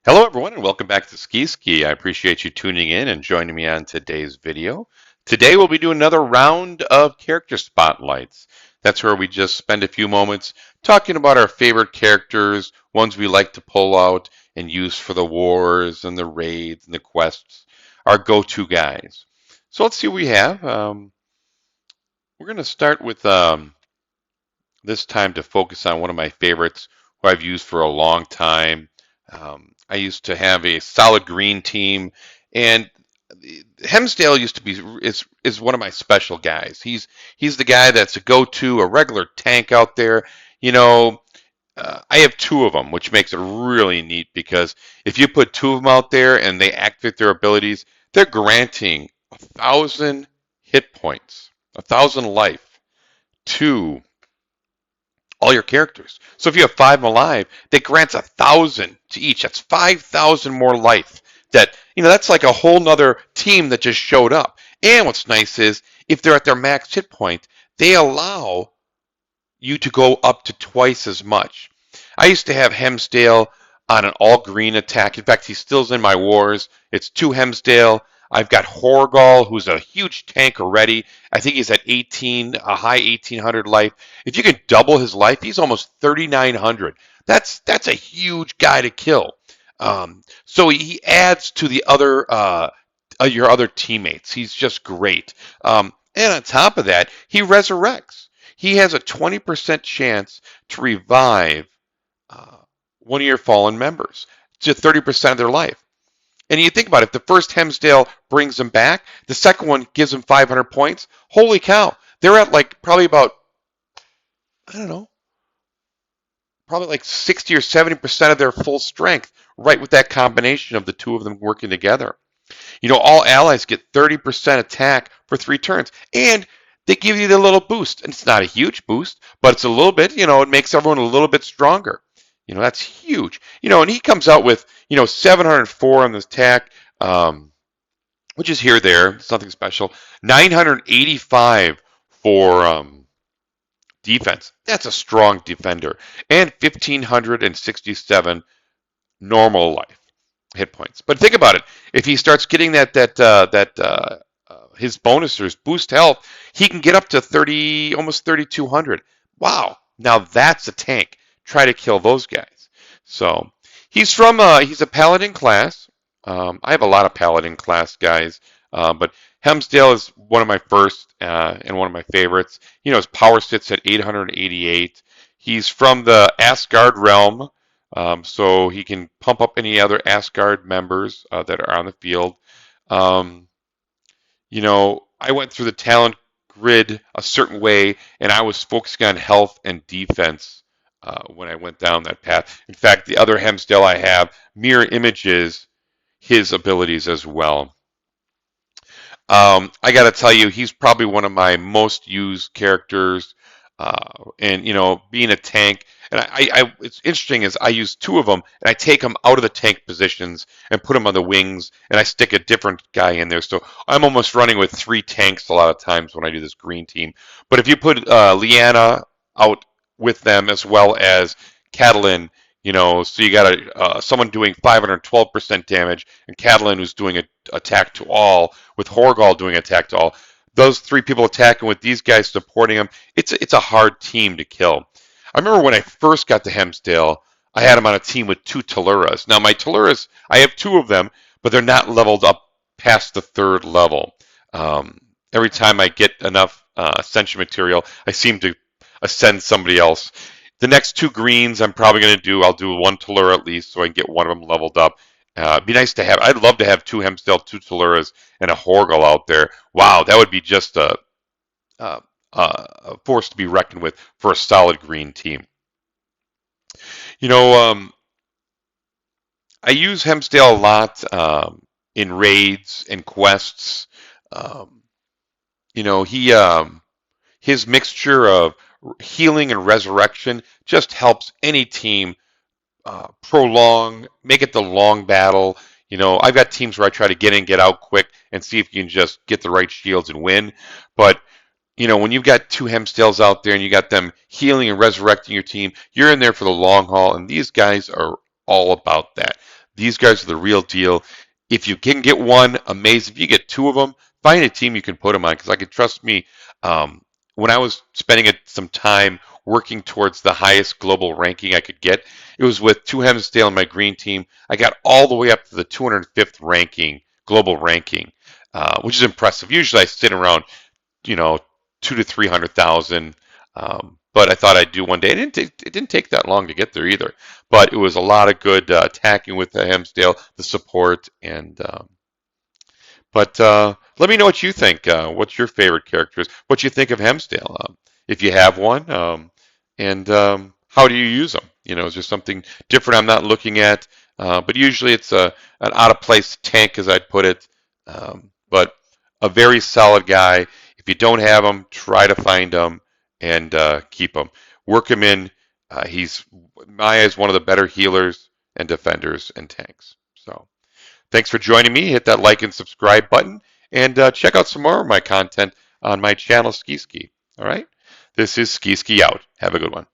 Hello everyone and welcome back to Ski. I appreciate you tuning in and joining me on today's video. Today we'll be doing another round of character spotlights. That's where we just spend a few moments talking about our favorite characters, ones we like to pull out and use for the wars and the raids and the quests, our go-to guys. So let's see what we have. We're going to start with this time to focus on one of my favorites who I've used for a long time. I used to have a solid green team, and Hemsdale used to be is one of my special guys. He's the guy that's a go-to, a regular tank out there. You know, I have two of them, which makes it really neat because if you put two of them out there and they activate their abilities, they're granting 1,000 hit points, 1,000 life to all your characters. So if you have 5 alive, that grants 1,000 to each. That's 5,000 more life. That's like a whole nother team that just showed up. And what's nice is if they're at their max hit point, they allow you to go up to twice as much. I used to have Hemsdale on an all green attack. In fact, he still's in my wars. It's 2 Hemsdale. I've got Horgal, who's a huge tank already. I think he's at 18, a high 1,800 life. If you can double his life, he's almost 3,900. That's a huge guy to kill. So he adds to the other your other teammates. He's just great. And on top of that, he resurrects. He has a 20% chance to revive one of your fallen members to 30% of their life. And you think about it, if the first Hemsdale brings them back, the second one gives them 500 points. Holy cow. They're at like probably about, I don't know, probably like 60 or 70% of their full strength right with that combination of the two of them working together. All allies get 30% attack for 3 turns. And they give you the little boost. And it's not a huge boost, but it's a little bit, it makes everyone a little bit stronger. That's huge. And he comes out with, 704 on this attack, which is here, there. It's nothing special. 985 for defense. That's a strong defender. And 1,567 normal life hit points. But think about it. If he starts getting his bonusers boost health, he can get up to 30, almost 3,200. Wow. Now that's a tank. Try to kill those guys. So he's a paladin class. I have a lot of paladin class guys, but Hemsdale is one of my first and one of my favorites. His power sits at 888. He's from the Asgard realm. So he can pump up any other Asgard members that are on the field. I went through the talent grid a certain way, and I was focusing on health and defense when I went down that path. In fact, the other Hemsdale I have mirror images his abilities as well. I got to tell you, he's probably one of my most used characters. And being a tank, and it's interesting is I use 2 of them, and I take them out of the tank positions and put them on the wings, and I stick a different guy in there. So I'm almost running with 3 tanks a lot of times when I do this green team. But if you put Liana out with them as well as Catalin, so you got someone doing 512% damage, and Catalin who's doing an attack to all, with Horgal doing attack to all. Those 3 people attacking with these guys supporting them, it's a hard team to kill. I remember when I first got to Hemsdale, I had him on a team with 2 Telluras. Now my Telluras, I have 2 of them, but they're not leveled up past the 3rd level. Every time I get enough ascension material, I seem to ascend somebody else. The next 2 greens I'm probably going to do, I'll do 1 Tellura at least so I can get one of them leveled up. It'd be nice to have, I'd love to have 2 Hemsdale, 2 Telluras, and a Horgal out there. Wow, that would be just a force to be reckoned with for a solid green team. I use Hemsdale a lot in raids and quests. His mixture of healing and resurrection just helps any team make it the long battle. I've got teams where I try to get in, get out quick, and see if you can just get the right shields and win. But when you've got 2 Hemsdales out there and you got them healing and resurrecting your team, you're in there for the long haul, and these guys are all about that. These guys are the real deal. If you can get one, amazing. If you get two of them, find a team you can put them on, because I can trust me. Um, when I was spending some time working towards the highest global ranking I could get, it was with two Hemsdale and my green team. I got all the way up to the 205th ranking, global ranking, which is impressive. Usually I sit around, you know, 2 to 300,000. But I thought I'd do one day. It didn't take that long to get there either. But it was a lot of good attacking with the Hemsdale, the support, and but let me know what you think. What's your favorite characters? What you think of Hemsdale? If you have one, and how do you use them? You know, is there something different I'm not looking at? But usually it's an out of place tank, as I'd put it. But a very solid guy. If you don't have him, try to find him and keep him. Work him in. He's Maya is one of the better healers and defenders and tanks. So. Thanks for joining me. Hit that like and subscribe button, and check out some more of my content on my channel, Ski Ski. All right? This is Ski Ski out. Have a good one.